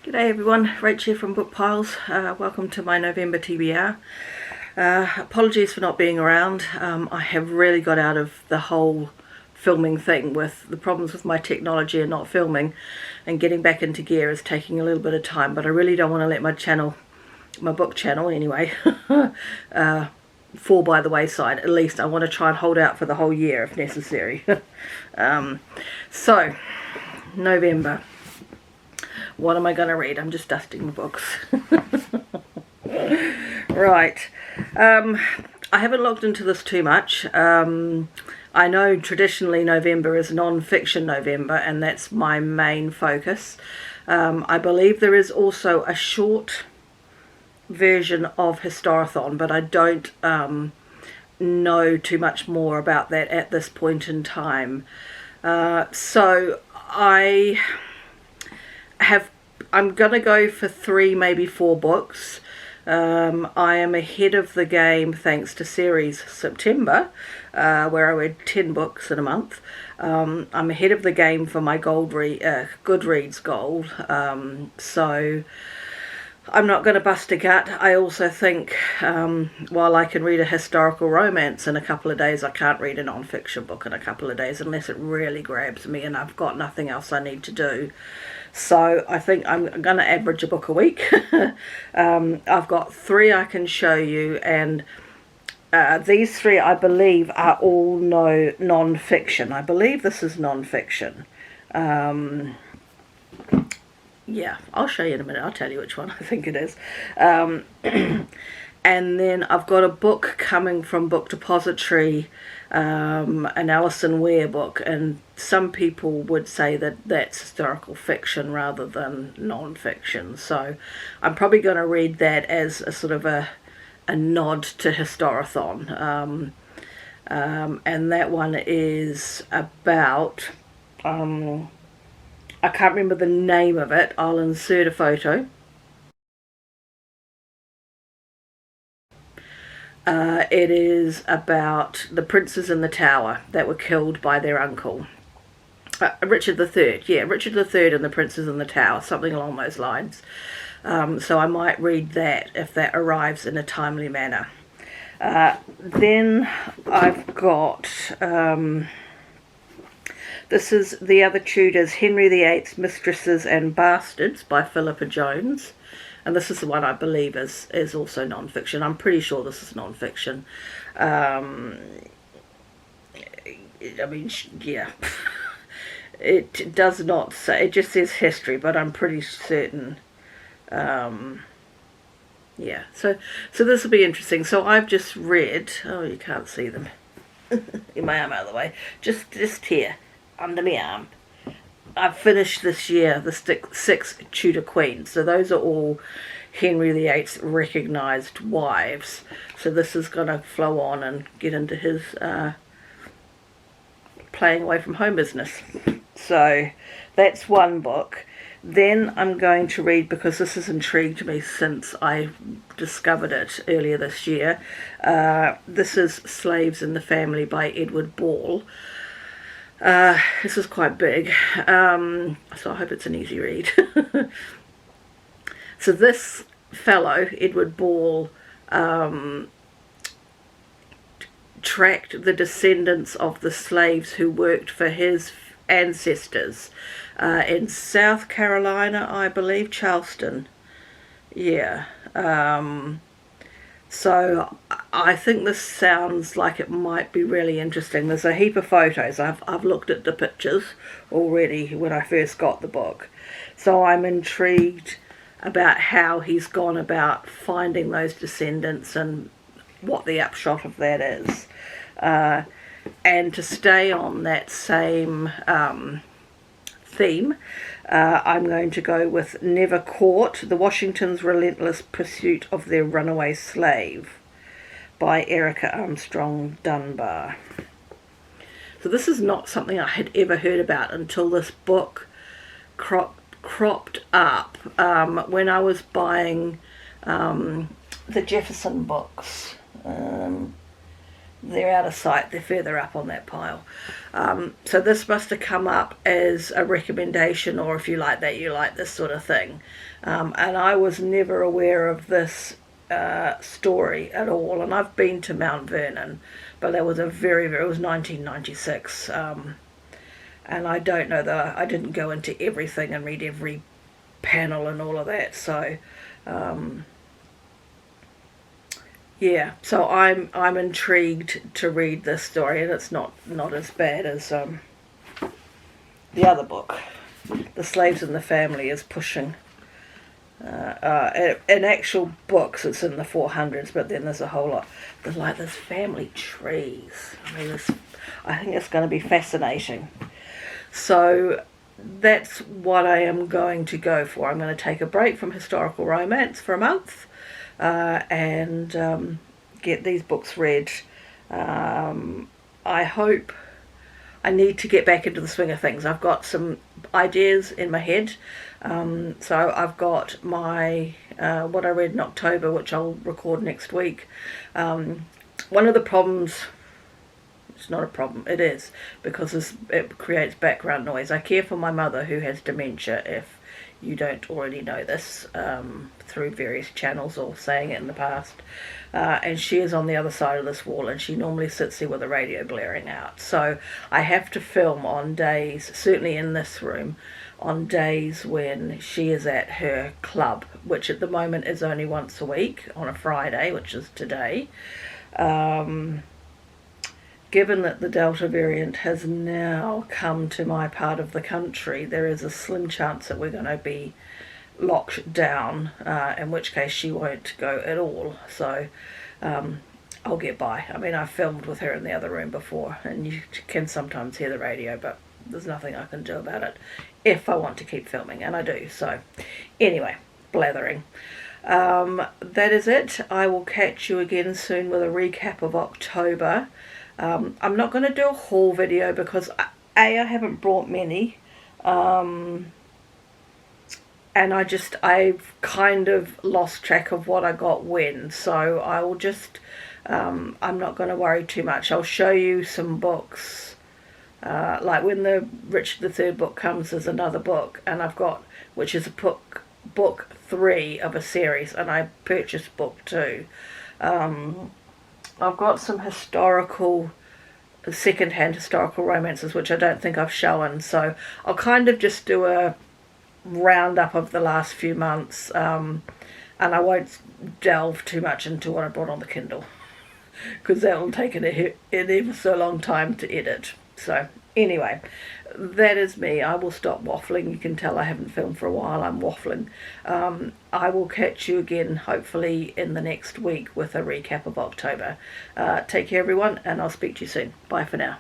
G'day everyone, Rachel here from Bookpiles. Welcome to my November TBR. Apologies for not being around. I have really got out of the whole filming thing with the problems with my technology and not filming, and getting back into gear is taking a little bit of time, but I really don't want to let my book channel anyway, fall by the wayside. At least I want to try and hold out for the whole year if necessary. So, November. What am I going to read? I'm just dusting the books. Right. I haven't looked into this too much. I know traditionally November is non-fiction November, and that's my main focus. I believe there is also a short version of Historathon, but I don't know too much more about that at this point in time. So I'm going to go for 3, maybe 4 books. I am ahead of the game thanks to series September, where I read 10 books in a month. I'm ahead of the game for my Goodreads goal, so I'm not going to bust a gut. I also think while I can read a historical romance in a couple of days, I can't read a non-fiction book in a couple of days unless it really grabs me and I've got nothing else I need to do. So I think I'm going to average a book a week. I've got 3 I can show you, and these 3 I believe are all non-fiction. I believe this is non-fiction. Yeah, I'll show you in a minute. I'll tell you which one I think it is. And then I've got a book coming from Book Depository, an Alison Weir book, and some people would say that that's historical fiction rather than non-fiction. So I'm probably going to read that as a sort of a nod to Historathon. And that one is about... I can't remember the name of it. I'll insert a photo. It is about the princes in the tower that were killed by their uncle. Richard III. Yeah, Richard III and the princes in the tower. Something along those lines. So I might read that if that arrives in a timely manner. Then I've got... this is The Other Tudors, Henry VIII's Mistresses and Bastards by Phillipa Jones. And this is the one I believe is also non-fiction. I'm pretty sure this is non-fiction. I mean, yeah. It does not say, it just says history, but I'm pretty certain. Yeah, so this will be interesting. So I've just read, oh, you can't see them. In my arm out of the way. Just here, under my arm. I've finished this year the 6 Tudor Queens, so those are all Henry VIII's recognised wives. So this is going to flow on and get into his playing away from home business. So that's one book. Then I'm going to read, because this has intrigued me since I discovered it earlier this year, this is Slaves in the Family by Edward Ball. This is quite big, so I hope it's an easy read. So this fellow, Edward Ball, tracked the descendants of the slaves who worked for his ancestors in South Carolina, I believe, Charleston. Yeah. So I think this sounds like it might be really interesting. There's a heap of photos. I've looked at the pictures already when I first got the book. So I'm intrigued about how he's gone about finding those descendants and what the upshot of that is. And to stay on that same theme, I'm going to go with Never Caught, The Washington's Relentless Pursuit of Their Runaway Slave by Erika Armstrong, Dunbar. So this is not something I had ever heard about until this book cropped up when I was buying the Jefferson books. they're out of sight, they're further up on that pile. So this must have come up as a recommendation, or if you like that, you like this sort of thing. And I was never aware of this story at all, and I've been to Mount Vernon, but that was it was 1996, and I don't know that I didn't go into everything and read every panel and all of that, so yeah, so I'm intrigued to read this story, and it's not as bad as the other book. The Slaves and the Family is pushing. In actual books, it's in the 400s, but then there's a whole lot. There's family trees. I think it's going to be fascinating. So that's what I am going to go for. I'm going to take a break from historical romance for a month, and get these books read. I hope. I need to get back into the swing of things. I've got some ideas in my head. So I've got my what I read in October, which I'll record next week. One of the problems, it's not a problem, it is, because it creates background noise. I care for my mother who has dementia, if you don't already know this, through various channels or saying it in the past. And she is on the other side of this wall, and she normally sits there with the radio blaring out. So I have to film on days, certainly in this room, on days when she is at her club, which at the moment is only once a week on a Friday, which is today. Given that the Delta variant has now come to my part of the country, there is a slim chance that we're going to be locked down, in which case she won't go at all. So I'll get by. I mean, I've filmed with her in the other room before, and you can sometimes hear the radio, but there's nothing I can do about it if I want to keep filming, and I do. So anyway, blathering. That is it. I will catch you again soon with a recap of October. I'm not going to do a haul video because I haven't brought many, and I've kind of lost track of what I got when, so I will just I'm not going to worry too much. I'll show you some books, like when the Richard III book comes, there's another book, and I've got, which is a book 3 of a series, and I purchased book 2. I've got some second-hand historical romances, which I don't think I've shown, so I'll kind of just do a roundup of the last few months, and I won't delve too much into what I brought on the Kindle, because that will take an ever so long time to edit. So anyway, that is me. I will stop waffling. You can tell I haven't filmed for a while. I'm waffling. I will catch you again, hopefully in the next week, with a recap of October. Take care, everyone, and I'll speak to you soon. Bye for now.